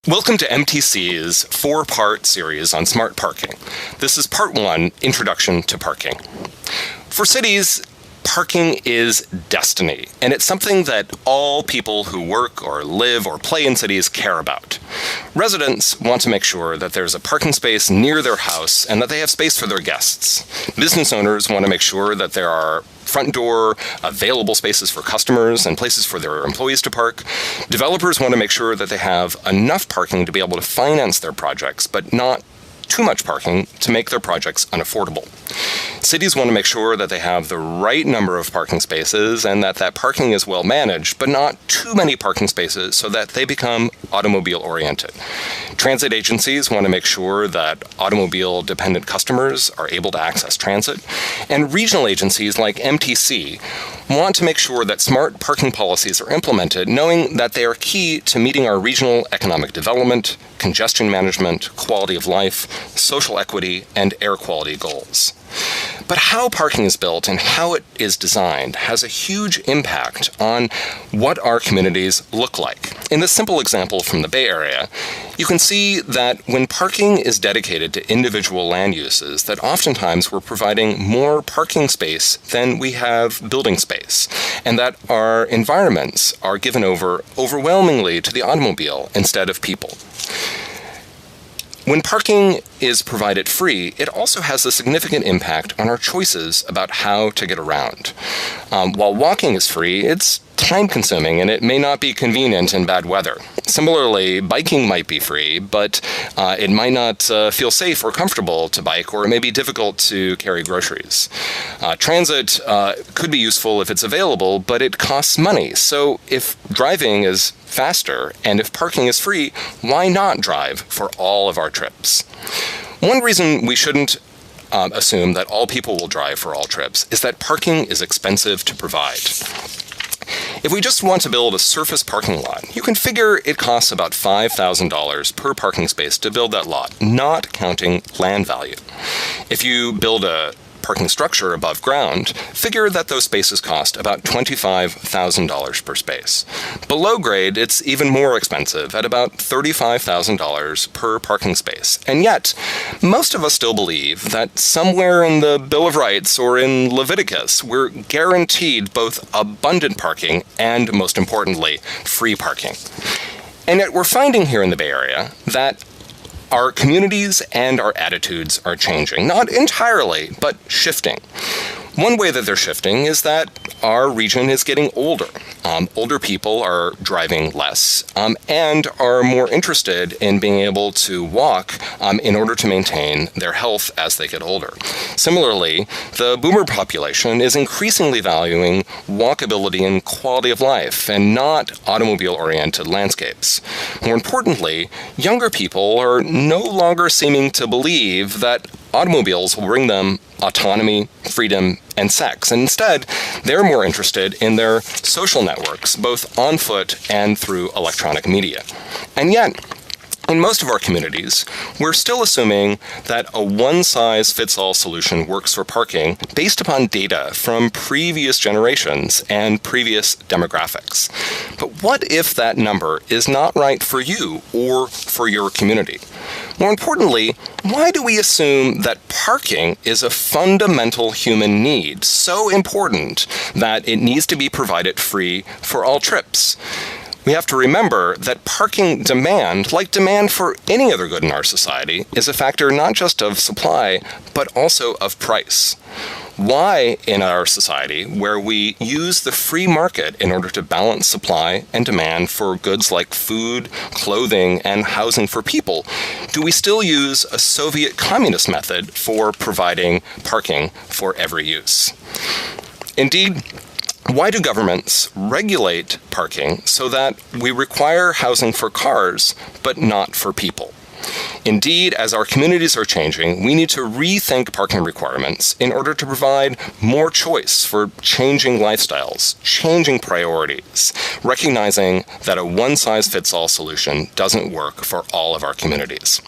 Welcome to MTC's 4-part series on smart parking. This is part 1, Introduction to Parking. For cities, parking is destiny, and it's something that all people who work or live or play in cities care about. Residents want to make sure that there's a parking space near their house and that they have space for their guests. Business owners want to make sure that there are front door available spaces for customers and places for their employees to park. Developers want to make sure that they have enough parking to be able to finance their projects, but not too much parking to make their projects unaffordable. Cities want to make sure that they have the right number of parking spaces and that that parking is well managed, but not too many parking spaces so that they become automobile oriented. Transit agencies want to make sure that automobile dependent customers are able to access transit, and regional agencies like MTC want to make sure that smart parking policies are implemented, knowing that they are key to meeting our regional economic development, congestion management, quality of life, social equity, and air quality goals. But how parking is built and how it is designed has a huge impact on what our communities look like. In this simple example from the Bay Area, you can see that when parking is dedicated to individual land uses, that oftentimes we're providing more parking space than we have building space, and that our environments are given over overwhelmingly to the automobile instead of people. When parking is provided free, it also has a significant impact on our choices about how to get around. While walking is free, it's time-consuming and it may not be convenient in bad weather. Similarly, biking might be free, but it might not feel safe or comfortable to bike, or it may be difficult to carry groceries. Transit could be useful if it's available, but it costs money. So if driving is faster and if parking is free, why not drive for all of our trips? One reason we shouldn't assume that all people will drive for all trips is that parking is expensive to provide. If we just want to build a surface parking lot, you can figure it costs about $5,000 per parking space to build that lot, not counting land value. If you build a parking structure above ground, figure that those spaces cost about $25,000 per space. Below grade, it's even more expensive at about $35,000 per parking space. And yet, most of us still believe that somewhere in the Bill of Rights or in Leviticus, we're guaranteed both abundant parking and, most importantly, free parking. And yet we're finding here in the Bay Area that our communities and our attitudes are changing, not entirely, but shifting. One way that they're shifting is that our region is getting older. Older people are driving less and are more interested in being able to walk in order to maintain their health as they get older. Similarly, the boomer population is increasingly valuing walkability and quality of life and not automobile-oriented landscapes. More importantly, younger people are no longer seeming to believe that automobiles will bring them autonomy, freedom, and sex. And instead, they're more interested in their social networks, both on foot and through electronic media. And yet, in most of our communities, we're still assuming that a one-size-fits-all solution works for parking based upon data from previous generations and previous demographics. But what if that number is not right for you or for your community? More importantly, why do we assume that parking is a fundamental human need, so important that it needs to be provided free for all trips? We have to remember that parking demand, like demand for any other good in our society, is a factor not just of supply, but also of price. Why in our society, where we use the free market in order to balance supply and demand for goods like food, clothing, and housing for people, do we still use a Soviet communist method for providing parking for every use? Indeed, why do governments regulate parking so that we require housing for cars, but not for people? Indeed, as our communities are changing, we need to rethink parking requirements in order to provide more choice for changing lifestyles, changing priorities, recognizing that a one-size-fits-all solution doesn't work for all of our communities.